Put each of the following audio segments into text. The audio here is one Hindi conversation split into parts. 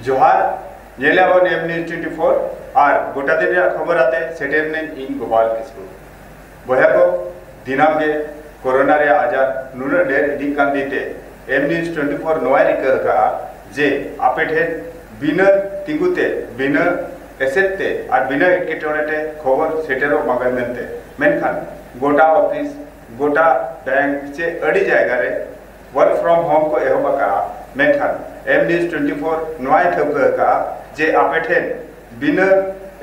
जोहार नेलाबन एम न्यूज 24 और गोटा दिन खबर आते सेटेर ने इन गोपाल किस्कु बया को दिनाम के कोरोना रे आजार नुना डेर इदी कान दीते एम न्यूज 24 नोया रिका का जे आपे ठेन बिना तिंगुते बिना एसेते और बिना इटकेटोरेटे खबर सेटेरो मगन मेनते मेनखान गोटा ऑफिस गोटा बैंक से अड़ी जायगा रे वर्क फ्रॉम होम को एहोबा का मेनखान एम न्यूज 24 नोया ठोका का जे आपे ठेन बिना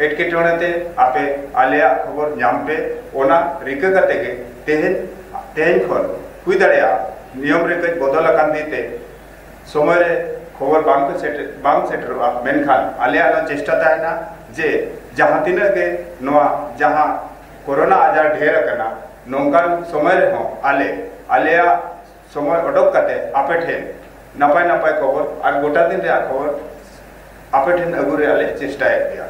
एटकेटोरेते आपे आलिया खबर नाम पे ओना रिका करते के तेहन खन हुई दाड़ेया नियम रे कई बदल अकान दीते समय रे खबर बांग सेटरवा मेनखान आलिया चेष्टा ताहेना जे जहाँ तीना के नोआ जहाँ कोरोना आजार ढेर करना नौकान समय रे हों आलिया समय अडोक काते आपे ठेन नपाय नपाय खबर और गोटा दिन रे खबर आपे ठेन अगु रे आले चेष्टाय दिया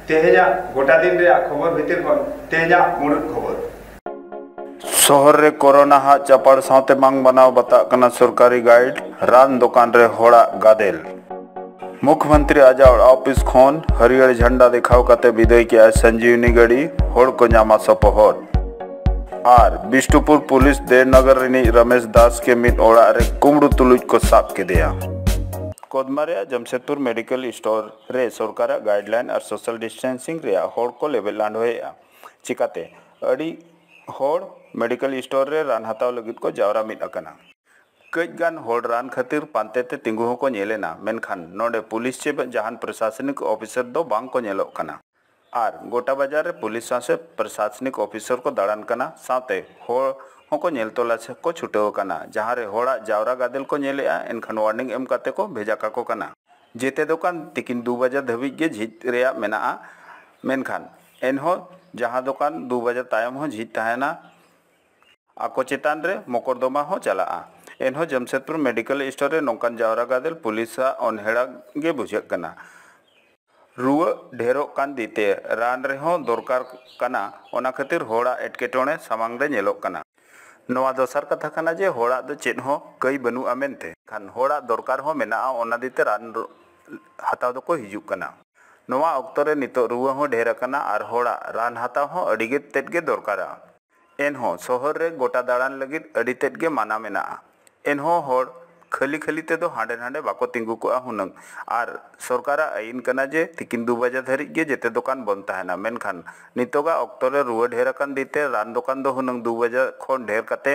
तेहेजा गोटा दिन रे खबर भीतर खन तेहेजा मुरुद खबर शहर रे कोरोना हा चपाड़ सावते मांग बनाव बता कना सरकारी गाइड रान दुकान रे होड़ा गादेल मुख्यमंत्री आजाड़ ऑफिस खोन हरियर झंडा दिखाव कते विदाई के संजीवनी गड़ी होड़ को नामा सपोहर और बिष्टुपुर पुलिस देवनगर रिनी रमेश दास के मिट ओड़ा रे कुमड़ू तुलुज को साफ के दिया कोदमारिया जमशेदपुर मेडिकल स्टोर रे सरकार गाइडलाइन और सोशल डिस्टेंसिंग रे होड़ को लेवल लांड होया चिकाते अड़ी होड़ मेडिकल स्टोर रे रान हताव लगित को जावरा मिट अकना कईगान होड़ रान खातिर पांते ते तिंगु को नेलेना मेनखान नोडे पुलिस चे जहान प्रशासनिक ऑफिसर दो बांग को नेलो कना और गोटा बाजार रे पुलिस से प्रशासनिक ऑफिसर को दाड़ान कना साथे होड़ को नेल तोला को छुटेव कना जहाँ रे होड़ा जावरा गादेल को नेलेआ एनखान वार्निंग एम काते को भेजा काको कना जेते दुकान तिकिन 2 बजे धबिज गे झिज रेया मेनाआ मेनखान एनहो जहाँ दुकान 2 बजे तायम हो झिज ताहेना आको चेतान रे मोकरदमा हो चला एनहो जमशेदपुर मेडिकल स्टोर रे नौकान जावरा गादेल पुलिस अनहेड़ा गे बुझेक कना रुआ ढेरो कान दीते रान रे हो दरकार कना ओना खातिर होड़ा एटकेटोणे सामांग रे नेलोक कना नोआ दोसर कथा कना जे होड़ा दो चेन हो कई बनु अमेनते खान होड़ा दरकार हो मेना ओना दीते रान हताव दो को हिजुक कना नोआ अक्तो रे नितो रुआ हो ढेर कना और होड़ा रान हताव हो अडिगे तेटगे दरकारा एनहो शहर रे गोटा दाड़ान लगित अडी तेटगे माना मेना एनहो होड़ खाली खाली ते दो हांडे हांडे बाको तिंगु को हुनंग और सरकार आईन कना जे तिकिन 2 बजे धरी गे जेते दुकान बंद ताहेना मेनखान नितोगा अक्तो रे रुआ ढेर कान दीते रान दुकान दो हुनंग 2 बजे खन ढेर कते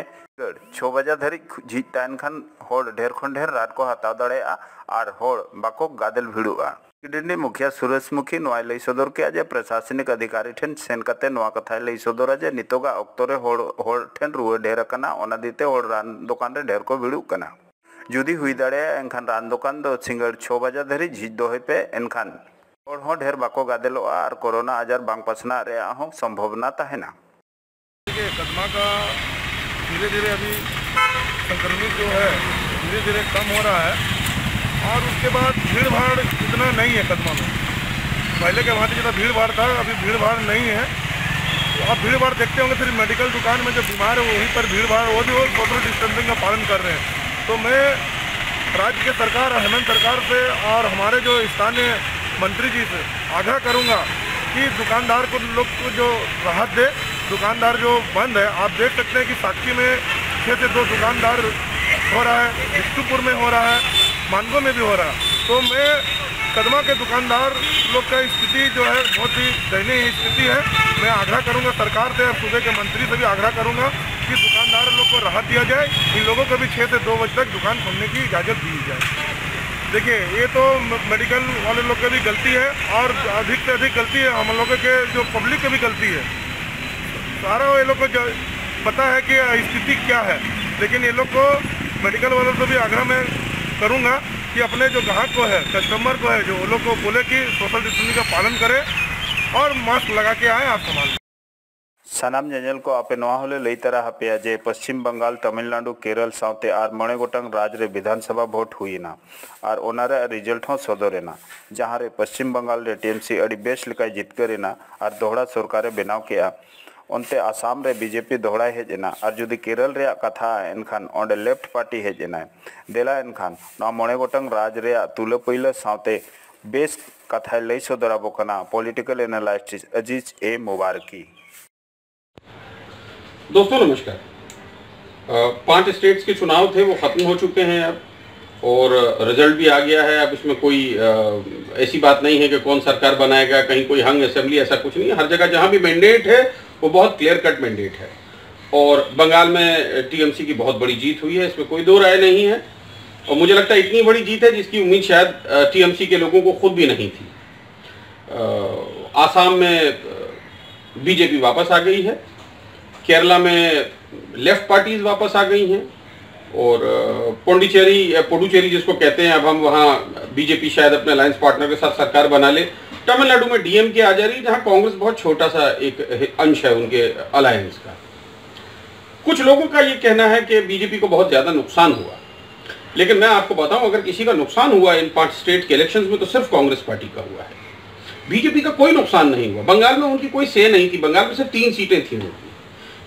6 बजे धरी झिज तान खान होड़ ढेर खन ढेर रात को हताव दाड़ेआ और होड़ बाको गादेल भिड़ुआ डिंडी मुखिया सुरेशमुखी नोआ लई सदर के आज प्रशासनिक अधिकारी ठेन सेन कते नोआ कथा लई सदर जे नितोगा अक्तो रे होड़ ठेन रुआ ढेर कना ओना दीते होड़ रान दुकान रे ढेर को भिड़ु कना जुदी हुई दाड़े एनखान रान दुकान दो सिंगड़ 6 बजे धरी झिज दो पे एनखान होड़ हो ढेर बाको गादेलो और कोरोना आजार बांग पसना रे हो संभावना ताहेना कदमा का धीरे धीरे अभी संक्रमित जो है धीरे धीरे कम हो रहा है और उसके बाद भीड़ भाड़ इतना नहीं है कदमा में पहले के भांति जितना भीड़ भाड़ था अभी भीड़ भाड़ नहीं है तो आप भीड़ भाड़ देखते होंगे फिर मेडिकल दुकान में जो बीमार है वहीं पर भीड़ भाड़ वो भी वो सोशल डिस्टेंसिंग का पालन कर रहे हैं तो मैं राज्य के सरकार हेमंत सरकार से और हमारे जो स्थानीय मंत्री जी से आग्रह करूंगा कि दुकानदार को लोग को जो राहत दे दुकानदार जो बंद है आप देख सकते हैं कि साक्षी में 6 से 2 दुकानदार हो रहा है बिष्टुपुर में हो रहा है मानगो में भी हो रहा है तो मैं कदमा के दुकानदार लोग का स्थिति जो है बहुत ही दयनीय स्थिति है मैं आग्रह करूंगा सरकार से और सूबे के मंत्री से भी आग्रह करूंगा कि दुकानदार लोग को राहत दिया जाए इन लोगों को भी 6 से 2 बजे तक दुकान खोलने की इजाज़त दी जाए। देखिए ये तो मेडिकल वाले लोग की भी गलती है और अधिक से अधिक गलती है हम लोगों के जो पब्लिक की भी गलती है सारा ये लोग को पता है कि स्थिति क्या है लेकिन ये लोग को मेडिकल वालों से भी आग्रह में करूँगा कि अपने जो ग्राहक को है कस्टमर को है जो वो लोग को बोले कि सोशल डिस्टेंसिंग का पालन करें और मास्क लगा के आए आप संभाल सानाम जंजल को आपे नोआ होले लई तरह हपेया जे पश्चिम बंगाल तमिलनाडु केरल साउते आर मणे गोटंग राज रे विधानसभा भोट हुईना और ओनारे रिजल्ट हो सदरेना जहाँ रे पश्चिम बंगाल रे टीएमसी अड़ी बेस लिकाय जितकरेना और दोहरा सरकारे बनाव केया onte Assam re BJP dohrai hejena ar judi Kerala rea katha enkhan onde left party hejena dela enkhan no mone gotang raj rea tula poila saute bes katha lei sodorabo kana political analyst Aziz A Mubaraki। दोस्तों नमस्कार। 5 स्टेट्स के चुनाव थे वो खत्म हो चुके हैं अब, और रिजल्ट भी आ गया है। अब इसमें कोई ऐसी बात नहीं है कि कौन सरकार बनाएगा, कहीं कोई हंग असेंबली, ऐसा कुछ नहीं है। हर जगह जहां भी मैंडेट है वो बहुत क्लियर कट मैंडेट है, और बंगाल में टीएमसी की बहुत बड़ी जीत हुई है, इसमें कोई दो राय नहीं है। और मुझे लगता है इतनी बड़ी जीत है जिसकी उम्मीद शायद टीएमसी के लोगों को खुद भी नहीं थी। आसाम में बीजेपी वापस आ गई है, केरला में लेफ्ट पार्टीज वापस आ गई हैं, और पुडुचेरी जिसको कहते हैं, अब हम वहाँ बीजेपी शायद अपने अलायंस पार्टनर के साथ सरकार बना ले। तमिलनाडु में डीएमके आ जा रही है, जहाँ कांग्रेस बहुत छोटा सा एक अंश है उनके अलायंस का। कुछ लोगों का ये कहना है कि बीजेपी को बहुत ज्यादा नुकसान हुआ, लेकिन मैं आपको बताऊं, अगर किसी का नुकसान हुआ इन 5 स्टेट के इलेक्शंस में तो सिर्फ कांग्रेस पार्टी का हुआ है। बीजेपी का कोई नुकसान नहीं हुआ। बंगाल में उनकी कोई से नहीं थी, बंगाल में सिर्फ 3 सीटें थी उनकी,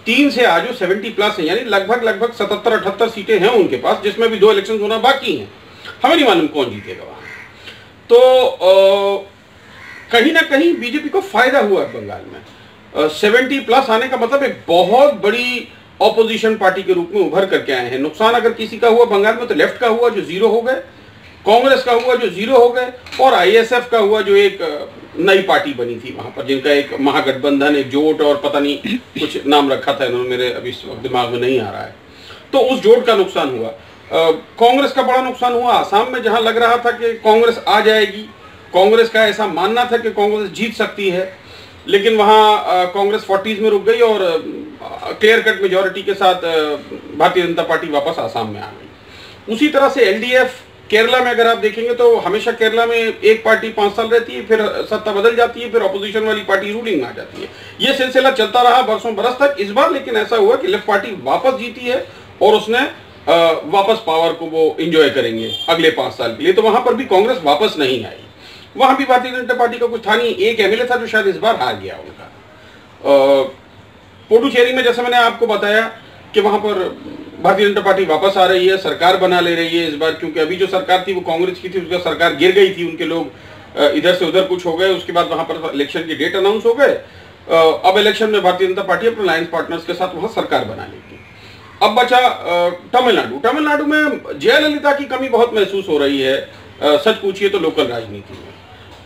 3 से आज 70+ है, यानी लगभग 77-78 सीटें हैं उनके पास, जिसमें भी 2 इलेक्शन होना बाकी हैं। हमें नहीं मालूम कौन जीतेगा वहां। तो कहीं ना कहीं बीजेपी को फायदा हुआ है बंगाल में। 70+ आने का मतलब एक बहुत बड़ी ऑपोजिशन पार्टी के रूप में उभर करके आए हैं। नुकसान अगर किसी का हुआ बंगाल में तो लेफ्ट का हुआ जो 0 हो गए, कांग्रेस का हुआ जो 0 हो गए, और आईएसएफ का हुआ जो एक नई पार्टी बनी थी वहां पर, जिनका एक महागठबंधन, एक जोट और पता नहीं कुछ नाम रखा था इन्होंने, मेरे अभी दिमाग में नहीं आ रहा है। तो उस जोट का नुकसान हुआ। कांग्रेस का बड़ा नुकसान हुआ आसाम में, जहां लग रहा था कि कांग्रेस आ जाएगी, कांग्रेस का ऐसा मानना था कि कांग्रेस जीत सकती है, लेकिन वहां कांग्रेस 40s में रुक गई और क्लियर कट मेजोरिटी के साथ भारतीय जनता पार्टी वापस आसाम में आ गई। उसी तरह से एलडीएफ केरला में अगर आप देखेंगे तो हमेशा केरला में एक पार्टी 5 साल रहती है, फिर सत्ता बदल जाती है, फिर ऑपोजिशन वाली पार्टी रूलिंग में आ जाती है। ये सिलसिला चलता रहा बरसों बरस तक। इस बार लेकिन ऐसा हुआ कि लेफ्ट पार्टी वापस जीती है, और उसने वापस पावर को वो एंजॉय करेंगे अगले 5 साल के लिए। तो वहां पर भी कांग्रेस वापस नहीं आई, वहां भी भारतीय जनता पार्टी का कुछ था नहीं। एक एमएलए था जो शायद इस बार हार गया उनका। पुडुचेरी में जैसे मैंने आपको बताया कि वहां पर भारतीय जनता पार्टी वापस आ रही है, सरकार बना ले रही है इस बार, क्योंकि अभी जो सरकार थी वो कांग्रेस की थी, उसका सरकार गिर गई थी, उनके लोग इधर से उधर कुछ हो गए। उसके बाद वहां पर इलेक्शन की डेट अनाउंस हो गए। अब इलेक्शन में भारतीय जनता पार्टी अपने अलायंस पार्टनर्स के साथ वहां सरकार बना लेगी। अब बचा तमिलनाडु में जयललिता की कमी बहुत महसूस हो रही है, सच पूछिए तो लोकल राजनीति में।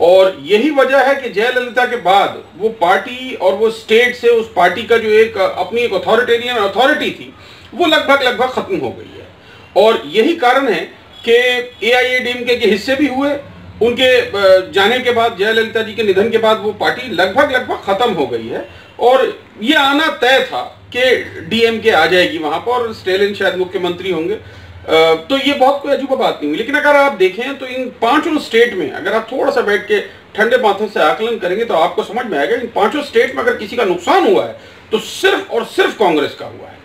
और यही वजह है कि जयललिता के बाद वो पार्टी और वो स्टेट से उस पार्टी का जो एक अपनी एक अथॉरिटेरियन अथॉरिटी थी वो लगभग खत्म हो गई है। और यही कारण है कि एआईएडीएमके के हिस्से भी हुए। उनके जाने के बाद, जयललिता जी के निधन के बाद वो पार्टी लगभग खत्म हो गई है, और ये आना तय था कि डीएमके आ जाएगी वहां पर और स्टेलिन शायद मुख्यमंत्री होंगे। तो ये बहुत कोई अजूबा बात नहीं हुई। लेकिन अगर आप देखें तो इन 5 स्टेट में अगर आप थोड़ा सा बैठ के ठंडे माथे से आकलन करेंगे तो आपको समझ में आएगा इन 5 स्टेट में अगर किसी का नुकसान हुआ है तो सिर्फ और सिर्फ कांग्रेस का हुआ है।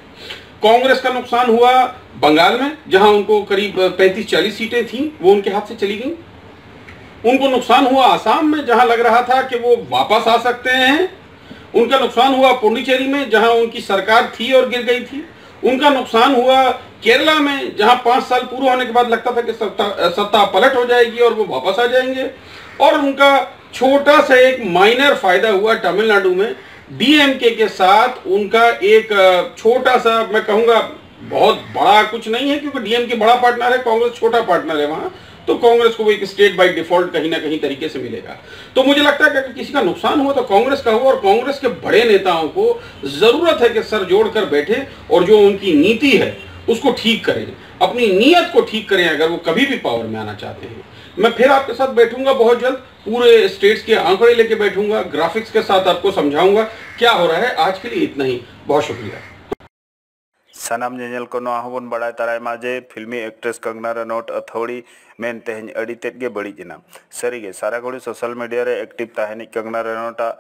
कांग्रेस का नुकसान हुआ बंगाल में, जहां उनको करीब 35-40 सीटें थी वो उनके हाथ से चली गई। उनको नुकसान हुआ आसाम में, जहां लग रहा था कि वो वापस आ सकते हैं। उनका नुकसान हुआ पुडुचेरी में, जहां उनकी सरकार थी और गिर गई थी। उनका नुकसान हुआ केरला में, जहां 5 साल पूरे होने के बाद लगता था कि सत्ता पलट हो जाएगी और वो वापस आ जाएंगे। और उनका छोटा सा एक माइनर फायदा हुआ तमिलनाडु में, डीएमके के साथ उनका एक छोटा सा, मैं कहूंगा बहुत बड़ा कुछ नहीं है क्योंकि डीएमके बड़ा पार्टनर है, कांग्रेस छोटा पार्टनर है वहां, तो कांग्रेस को वो एक स्टेट बाय डिफॉल्ट कहीं ना कहीं तरीके से मिलेगा। तो मुझे लगता है कि अगर किसी का नुकसान हुआ तो कांग्रेस का हुआ, और कांग्रेस के बड़े नेताओं को जरूरत है कि सर जोड़कर बैठे और जो उनकी नीति है उसको ठीक करें, अपनी नीयत को ठीक करें अगर वो कभी भी पावर में आना चाहते हैं। मैं फिर आपके साथ बैठूंगा बहुत जल्द, पूरे स्टेट्स के आंकड़े लेके बैठूंगा, ग्राफिक्स के साथ आपको समझाऊंगा क्या हो रहा है। आज के लिए इतना ही, बहुत शुक्रिया। सानाम जेनेल को नोन बड़ा तराय माजे फिल्मी एक्ट्रेस कंगना रनौत अथौड़ी मेन तेहन अड़ी तेज गे बड़ीजना सारीगे सारा घड़ी सोशल मीडिया रे एक्टिव ताहेनी कंगना रनौता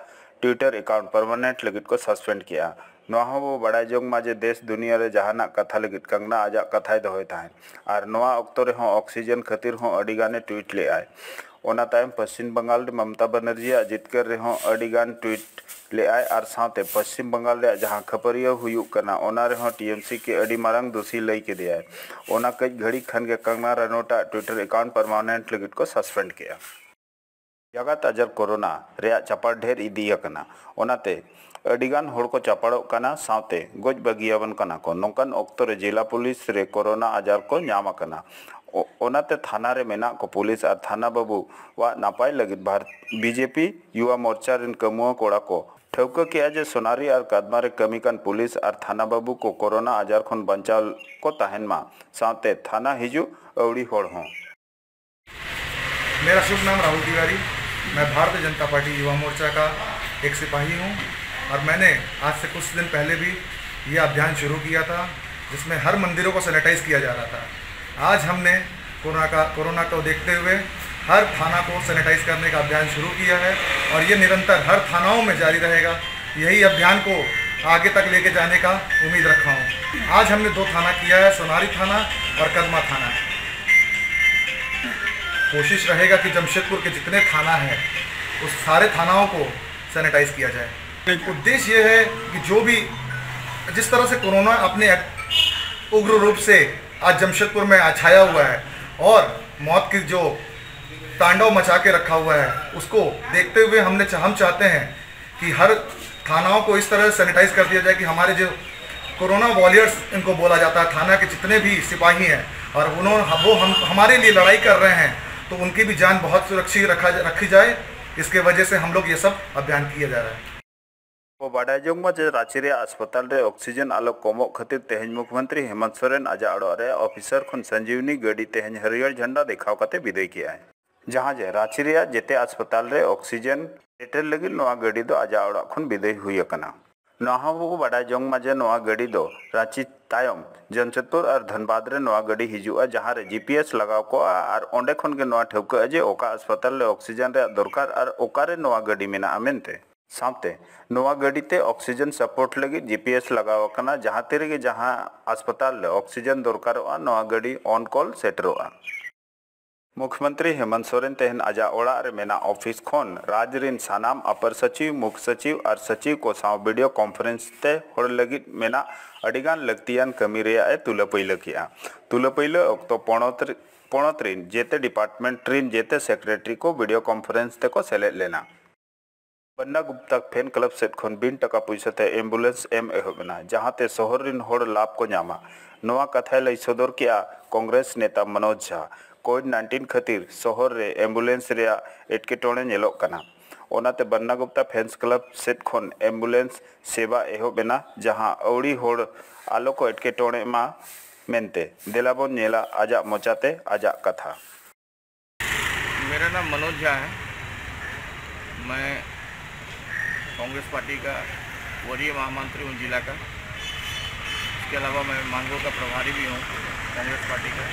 ट्विटर अकाउंट परमानेंट लगित को सस्पेंड किया। वो बड़ाई जोंग माजे देश दुनिया रे जहाना कथा लगित कंगना आजा कथाय दोहय ताहेन आर नोआ अक्तो रे हों ऑक्सीजन खातिर हों अडिगाने ट्वीट ले आए। ओना तायम पश्चिम बंगाल रे ममता बनर्जी जितकर रे हों अडिगान ट्वीट ले आय और साथे पश्चिम बंगाल रे जहां खपरिया हुयुक कना ओना रे टीएमसी के अडी मारंग दोषी लई के दिया ओना कई घड़ी खन के कंगना रनोटा ट्विटर अकाउंट परमानेंट लगित को सस्पेंड किया जगत अजर कोरोना रे चपाड़ ढेर इदीयकना ओनाते अडिगान होड़ को चपाड़ो कना साथे गोज बगियावन कना को नोंकन ऑक्तो रे जिला पुलिस रे कोरोना आजार को ᱧᱟᱢ कना ओनाते थाना रे मेना को पुलिस और थाना बाबू वा नापाय लगित भारत बीजेपी युवा मोर्चा रिन कमुआ कोड़ा को ठौका किया जे सोनारी और कदमा रे कमीकन पुलिस और थाना बाबू को कोरोना आजार खन बंचाव को तहन मा साथे थाना हिजू अवड़ी होड़ हो। मेरा शुभ नाम राहुल तिवारी, मैं भारतीय जनता पार्टी युवा मोर्चा का एक सिपाही हूं और मैंने आज से कुछ दिन पहले भी ये अभियान शुरू किया था जिसमें हर मंदिरों को सैनिटाइज किया जा रहा था। आज हमने कोरोना को देखते हुए हर थाना को सैनिटाइज करने का अभियान शुरू किया है और ये निरंतर हर थानाओं में जारी रहेगा। यही अभियान को आगे तक लेके जाने का उम्मीद रखा हूँ। आज हमने 2 थाना किया है, सोनारी थाना और कदमा थाना। कोशिश रहेगा कि जमशेदपुर के जितने थाना हैं उस सारे थानाओं को सैनिटाइज किया जाए। उद्देश्य ये है कि जो भी जिस तरह से कोरोना अपने उग्र रूप से आज जमशेदपुर में छाया हुआ है और मौत की जो तांडव मचा के रखा हुआ है उसको देखते हुए हम चाहते हैं कि हर थानाओं को इस तरह सैनिटाइज कर दिया जाए कि हमारे जो कोरोना वॉरियर्स इनको बोला जाता है, थाना के जितने भी सिपाही हैं और हम हमारे लिए लड़ाई कर रहे हैं तो उनकी भी जान बहुत सुरक्षित रखी जाए। इसके वजह से हम लोग ये सब अभियान किया जा रहा है। बाडाजोंग में रांची रे अस्पताल रे ऑक्सीजन आलो कमो खातिर तेहन मुख्यमंत्री हेमंत सोरेन आज अड़ो रे ऑफिसर खन संजीवनी गाड़ी तेहन हरियर झंडा देखाव काते विदाय किया है जहां जे रांची रे जेते अस्पताल रे ऑक्सीजन सेटर लगी नवा गाड़ी दो आज अड़ा खन विदाय हुई कना नहा को बाडाजोंग में जे नवा गाड़ी दो रांची तायम जमशेदपुर और धनबाद रे नवा गाड़ी हिजुआ जहां रे जीपीएस लगाव को और ओंडे खन के नवा ठौका जे ओका अस्पताल रे ऑक्सीजन रे दरकार और ओका रे नवा गाड़ी मेना मेनते साथे नवा गाड़ी ते ऑक्सीजन सपोर्ट लगी जीपीएस लगाव कना जहां तेरे के जहां अस्पताल ले ऑक्सीजन दरकारोआ नवा गाड़ी ऑन कॉल सेटरोआ। मुख्यमंत्री हेमंत सोरेन तेहन आजा ओड़ा रे मेना ऑफिस खन राज्य रिन सानाम अपर सचिव मुख्य सचिव और सचिव को साव वीडियो कॉन्फ्रेंस ते होड़ लगी मेना अडिगान लगतियान कमी रे तुलपैल किया तुलपैल अक्तो पोणोत्रिन जेते डिपार्टमेंट रिन जेते सेक्रेटरी को वीडियो कॉन्फ्रेंस ते को सेलेक्ट लेना Banna Gupta fan club set खन 20 टका पैसाते एम्बुलेंस एम एहबना जहां ते शहर रिन होड़ लाभ को नामा नवा कथा लई सदर किया कांग्रेस नेता मनोज झा कोविड-19 खातिर शहर रे एम्बुलेंस रे एटकेटोणे नेलोक कना ओनाते Banna Gupta fans club set खन एम्बुलेंस सेवा एहबना जहां अवड़ी होड़ आलो को एटकेटोणे मा मेनते देलाबोन नेला आजा मोचाते आजा कथा। मेरा नाम मनोज झा है, मैं कांग्रेस पार्टी का वरीय महामंत्री हूँ जिला का। इसके अलावा मैं मांगों का प्रभारी भी हूँ कांग्रेस पार्टी का।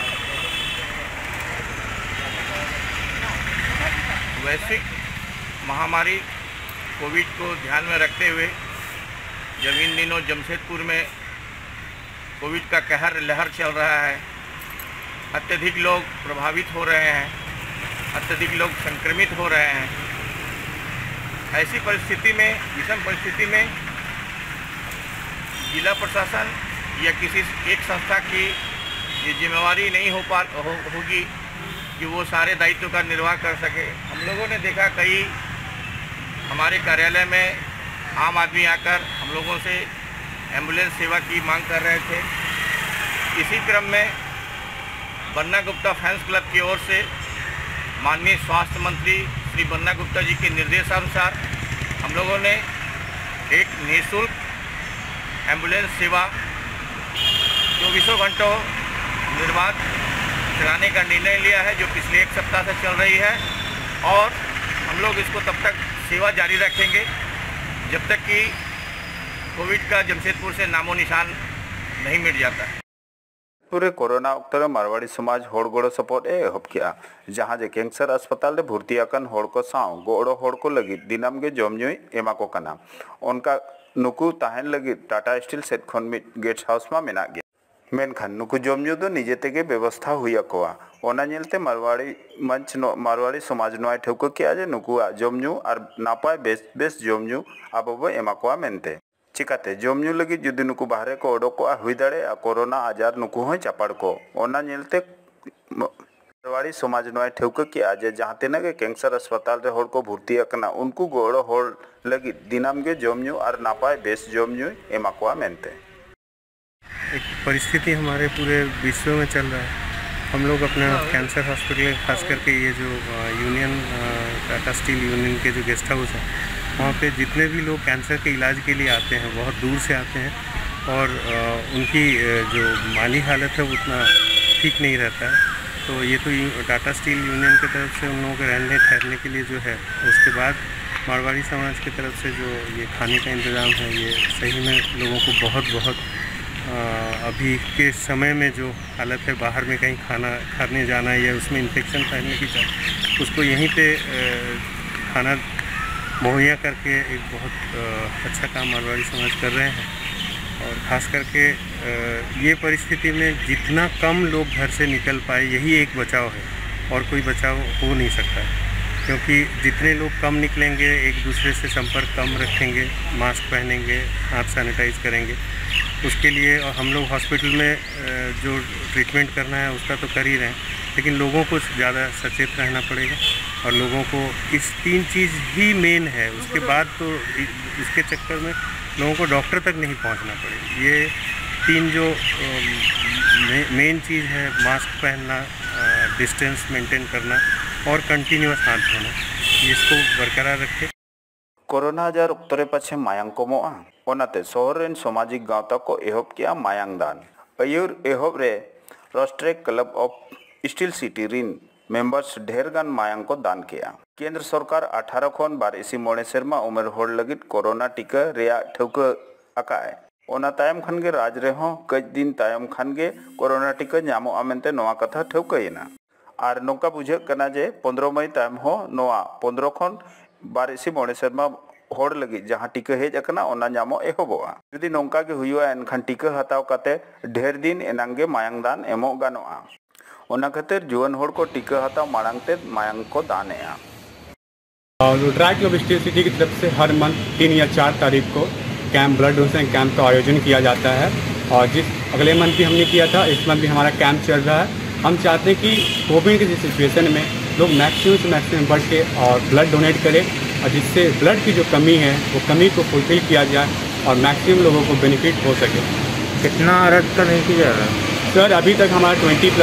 वैश्विक महामारी कोविड को ध्यान में रखते हुए जब इन दिनों जमशेदपुर में कोविड का कहर लहर चल रहा है, अत्यधिक लोग प्रभावित हो रहे हैं, अत्यधिक लोग संक्रमित हो रहे हैं। ऐसी परिस्थिति में, विषम परिस्थिति में जिला प्रशासन या किसी एक संस्था की ये जिम्मेवारी नहीं होगी कि वो सारे दायित्व का निर्वाह कर सके। हम लोगों ने देखा कई हमारे कार्यालय में आम आदमी आकर हम लोगों से एम्बुलेंस सेवा की मांग कर रहे थे। इसी क्रम में बन्ना गुप्ता फैंस क्लब की ओर से माननीय स्वास्थ्य मंत्री श्री बन्ना गुप्ता जी के निर्देशानुसार हम लोगों ने एक निःशुल्क एम्बुलेंस सेवा 24 घंटों निर्बाध चलाने का निर्णय लिया है, जो पिछले 1 सप्ताह से चल रही है और हम लोग इसको तब तक सेवा जारी रखेंगे जब तक कि कोविड का जमशेदपुर से नामो निशान नहीं मिट जाता है। पूरे कोरोना उत्तर मारवाड़ी समाज होड़ गोड़ो सपोर्ट एहब किया जहां जे कैंसर अस्पताल रे भर्ती आकन होड़ को साव गोड़ो होड़ को लगी दिनाम गे जमजुई एमा को कना उनका नुकु ताहन लगी टाटा स्टील सेट खन मिट गेस्ट हाउस मा मेना गे मेनखान नुकु जमजू दो निजे तेगे व्यवस्था हुई कोआ ओना नेलते मारवाड़ी मंच मारवाड़ी समाज नोय ठौको किया जे नुकुआ जमजू और नापाय बेस जमजू आबो एमा कोआ मेनते चिकाते जमजू लगी जुदी नुकु बाहरे को ओडोकोआ हुई दाड़े कोरोना आजार नुकु होय चापाड़ को ओना नेलते मारवाड़ी समाज नोय ठौको किया जे जहां तिना के कैंसर अस्पताल रे होड़ को भर्ती अकना उनको गोड़ो होड़ लगी दिनाम गे जमजू और नापाय बेस जमजू एमा कोआ मेनते। एक परिस्थिति हमारे पूरे विश्व में चल रहा है। हम लोग अपना कैंसर हॉस्पिटल खास करके ये जो यूनियन टाटा स्टील यूनियन के जो गेस्ट हाउस है वहाँ पे जितने भी लोग कैंसर के इलाज के लिए आते हैं बहुत दूर से आते हैं और उनकी जो माली हालत है वो उतना ठीक नहीं रहता है। तो ये तो टाटा स्टील यूनियन की तरफ से उन लोगों के रहने ठहरने के लिए जो है, उसके बाद मारवाड़ी समाज की तरफ से जो ये खाने का इंतज़ाम है ये सही में लोगों को बहुत अभी के समय में जो हालत है बाहर में कहीं खाने जाना या उसमें इन्फेक्शन फैलने की चाह उसको यहीं पे खाना मुहैया करके एक बहुत अच्छा काम मारवाड़ी समाज कर रहे हैं। और ख़ास करके ये परिस्थिति में जितना कम लोग घर से निकल पाए यही एक बचाव है और कोई बचाव हो नहीं सकता है, क्योंकि जितने लोग कम निकलेंगे एक दूसरे से संपर्क कम रखेंगे, मास्क पहनेंगे, हाथ सैनिटाइज करेंगे, उसके लिए हम लोग हॉस्पिटल में जो ट्रीटमेंट करना है उसका तो कर ही रहे हैं, लेकिन लोगों को ज़्यादा सचेत रहना पड़ेगा और लोगों को इस 3 चीज़ ही मेन है। उसके बाद तो इसके चक्कर में लोगों को डॉक्टर तक नहीं पहुंचना पड़ेगा। ये 3 जो मेन चीज़ है, मास्क पहनना, डिस्टेंस मेंटेन करना और कंटिन्यूअस हाथ धोना, इसको बरकरार रखें। कोरोना आजार उक्तरे पाछे मायांग कमोआ ओनाते शहर रेन सामाजिक गावता को एहब किया मायांग दान अयुर एहब रे राष्ट्रीय club of steel city Rin members ढेर गान मायांग को दान किया। केंद्र सरकार 18 खन 22 सेरमा उमेर होड़ लगित कोरोना टीका रेया ठौका आकाय ओना तायम खान गे राज रे हो कई दिन तायम खान गे कोरोना टीका ᱧᱟᱢᱚᱜ ᱟᱢᱮᱱᱛᱮ ᱱᱚᱣᱟ ᱠᱟᱛᱷᱟ ᱴᱷᱟᱹᱣᱠᱟᱹᱭᱮᱱᱟ ᱟᱨ ᱱᱚᱝᱠᱟ ᱵᱩᱡᱷᱟᱹᱜ ᱠᱟᱱᱟ ᱡᱮ 15 मई तायम हो ᱱᱚᱣᱟ 15 खन 22 सेरमा होड़ लगी जहां टीका हेज अकना ओना ᱧᱟᱢᱚᱜ एहबोआ। जुदी नोंका गे हुयुआ एनखान टीका हताव काते ढेर दिन एनांगे मायांग दान एमोग गानोआ। ओना खातिर जुआन होड़ को टीका हताव माड़ांगते मायांग को दानेआ। रुद्राक्ष क्लब स्टील सिटी की तरफ से हर मंथ 3 या 4 तारीख को कैंप ब्लड डोनेशन कैंप का आयोजन किया जाता है और जिस अगले मंथ भी हमने किया था, इस मंथ भी हमारा कैंप चल रहा है। हम चाहते हैं कि कोविड की सिचुएशन में लोग मैक्सिमम से मैक्सिमम बढ़ के और ब्लड डोनेट करें और जिससे ब्लड की जो कमी है वो कमी को फुलफिल किया जाए और मैक्सिमम लोगों को बेनिफिट हो सके। कितना रक्त का नहीं किया जा रहा सर? अभी तक हमारा 20+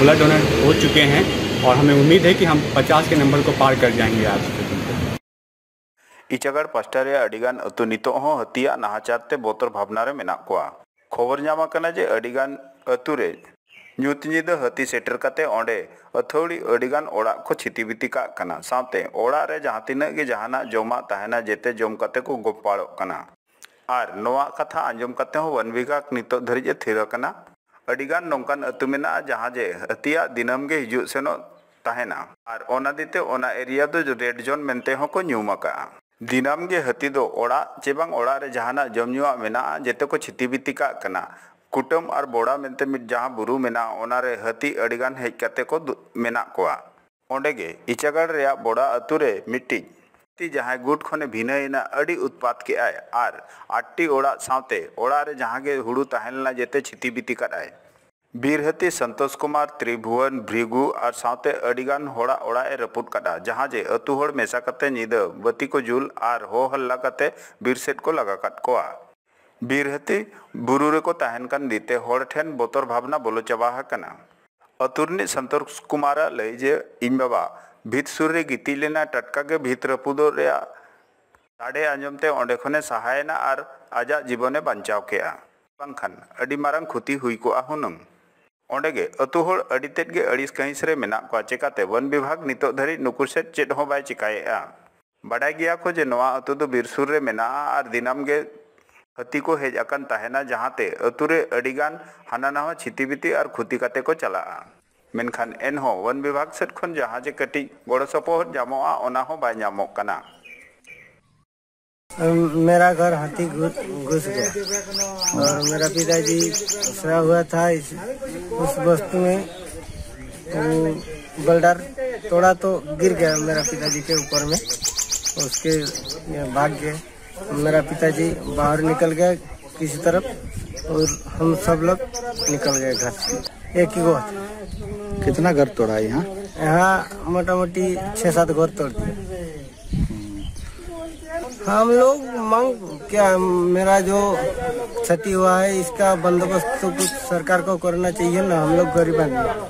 ब्लड डोनेट हो चुके हैं और हमें उम्मीद है कि हम 50 के नंबर को पार कर जाएंगे आज के दिन। इचागढ़ पास्टारे अडिगान अतु नितो हो हतिया नाहाचारते बोतर भावना रे मेना कोआ। खबर नामा कना जे अडिगान अतु रे ᱧᱩᱛ ᱧᱤᱫᱟᱹ ᱦᱟᱹᱛᱤ ᱥᱮᱴᱮᱨ ᱠᱟᱛᱮ ᱚᱸᱰᱮ ᱟᱹᱛᱷᱟᱹᱣᱲᱤ ᱟᱹᱰᱤᱜᱟᱱ ᱚᱲᱟᱜ ᱠᱚ ᱪᱷᱤᱛᱤᱵᱤᱛᱤ ᱠᱟᱜ ᱠᱟᱱᱟ ᱥᱟᱶᱛᱮ ᱚᱲᱟᱜ ᱨᱮ ᱡᱟᱦᱟᱸ ᱛᱤᱱᱟᱹᱜ ᱜᱮ ᱡᱟᱦᱟᱱᱟᱜ ᱡᱚᱢᱟᱜ ᱛᱟᱦᱮᱱᱟ ᱡᱮᱛᱮ ᱡᱚᱢ ᱠᱟᱛᱮ ᱠᱚ ᱜᱚᱯᱟᱲᱚᱜ ᱠᱟᱱᱟ ᱟᱨ ᱱᱚᱣᱟ ᱠᱟᱛᱷᱟ ᱟᱸᱡᱚᱢ ᱠᱟᱛᱮ ᱦᱚᱸ वन विभाग ᱱᱤᱛᱚᱜ ᱫᱷᱟᱹᱨᱤᱡ ᱮ ᱛᱷᱤᱨ ᱟᱠᱟᱱᱟ। ᱟᱹᱰᱤᱜᱟन ᱱᱚᱝᱠᱟᱱ ᱟᱹᱛᱩ ᱢᱮᱱᱟᱜᱼᱟ ᱡᱟᱦᱟᱸ ᱡᱮ ᱦᱟᱹᱛᱤᱭᱟᱜ ᱫᱤᱱᱟᱹᱢ ᱜᱮ ᱦᱤᱡᱩᱜ ᱥᱮᱱᱚᱜ ᱛᱟᱦᱮᱱᱟ ᱟᱨ ᱚᱱᱟ ᱫᱤᱛᱮ ᱚᱱᱟ ᱮᱨᱤᱭᱟ ᱫᱚ ᱨᱮᱰ ᱡᱳᱱ ᱢᱮᱱᱛᱮ ᱦᱚᱸᱠᱚ ᱧᱩᱢ ᱟᱠᱟᱜᱼᱟ। दिनाम गे हती दो ओड़ा चे बांग ओड़ा रे जहाना जमजुआ मेना जेते को छितिबिति का कना कुटम और बोड़ा मेनते मिट जहां बुरु मेना ओना रे हती अडिगान हेज कते को मेना कोआ। ओंडे गे इचागढ़ रे बोड़ा अतु रे मिट्टी ती जहां गुट खने भिनयना अडी उत्पात के आय आर 8टी ओड़ा सावते ओड़ा रे जहां गे हुड़ू ताहेलना जेते छितिबिति कराय। बीर हती संतोष कुमार त्रिभुवन भृगु और सावते अडिगान होड़ा ओड़ा ए रपुट काटा जहां जे अतु होड़ मेसा कते निद बती को जुल और हो हल्ला कते बीर सेट को लगा काट कोआ। बीर हती बुरु रे को ताहेन कान दीते होड़ ठेन बोतर भावना बोलो चाबा हकना। अतुरनी संतोष कुमार लई जे इन बाबा भीत सुर रे गिती लेना टटका के भीत रपुदो रे साडे आंजमते ओंडे खने सहायना और आजा जीवने बंचाव केआ बांखान अडी मारांग खुती हुई को हुनंग। ओंडे गे अतु होड़ अडी तेद गे अड़ीस कहिस रे मेना को चिकाते वन विभाग नितो धरी नुकुर से चेद हो बाय चिकाएआ। बाडाय गिया को जे नोआ अतु दो बिरसुर रे मेना और दिनाम गे हती को हेज अकन ताहेना जहाते अतु रे अडिगान हाना नावा छितिबिति और खुती काते को चलाआ। मेनखान एनहो वन विभाग सेट खन जहां जे कटी गड़ो सपोहट जामोआ ओना हो बाय ᱧᱟᱢᱚᱜ ᱠᱟᱱᱟ। मेरा घर हाथी घुस गया और मेरा पिताजी उसरा हुआ था उस वस्तु में बल्डर थोड़ा तो गिर गया मेरा पिताजी के ऊपर में, उसके भाग गए। मेरा पिताजी बाहर निकल गया किसी तरफ और हम सब लोग निकल गए घर से। एक ही घर। कितना घर तोड़ा यहाँ? यहाँ मोटा मोटी 6-7 घर तोड़ दिए। हम लोग मांग क्या, मेरा जो क्षति हुआ है इसका बंदोबस्त तो कुछ सरकार को करना चाहिए ना, हम लोग गरीब आदमी।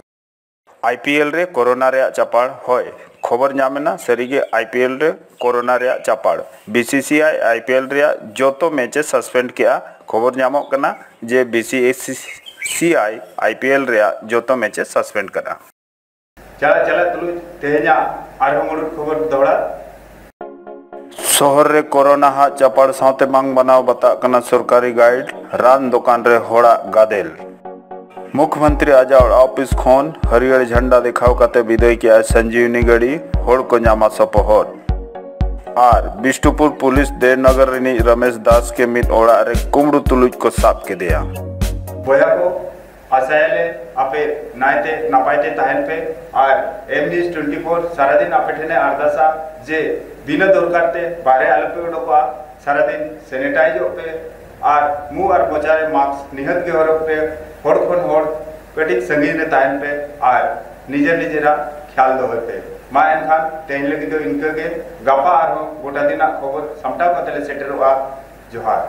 आईपीएल रे कोरोना रे चापाड़ होय खबर नामेना सरीगे आईपीएल रे कोरोना रे चापाड़ बीसीसीआई आईपीएल रे जोतो मैचेस सस्पेंड किया खबर नामोग कना जे बीसीसीआई आईपीएल रे जोतो मैचेस सस्पेंड करा। चला तुलुज तेहेजा आरो मुरुद खबर दौड़ा। शहर रे कोरोना हा चापाड़ साथे मांग बनाव बता कना सरकारी गाइड रान दुकान रे होड़ा गादेल। मुख्यमंत्री आजाड़ ऑफिस खोन हरियर झंडा दिखाव कते विदाई किया संजीवनी गड़ी होड़ को नामा सपोहर और बिष्टुपुर पुलिस देवनगर रिनी रमेश दास के मिट ओड़ा रे कुमड़ू तुलुज को साफ के दिया। बोया को आसायले आपे नायते नापायते ताहन पे और एमनीस 24 सारा दिन आपे ठेने आरदासा जे बिना दरकारते बारे आलपे उडोका सारा दिन सैनिटाइज पे और मुंह और मोचारे मास्क निहत के हरप पे होड़ खन होड़ कटिक संगीन रे ताहन पे और निजे निजेरा ख्याल दोहर पे मा एनखान तेन लगी तो इनके के गपा और गोटा दिना खबर समटा कतले सेटरवा जोहार।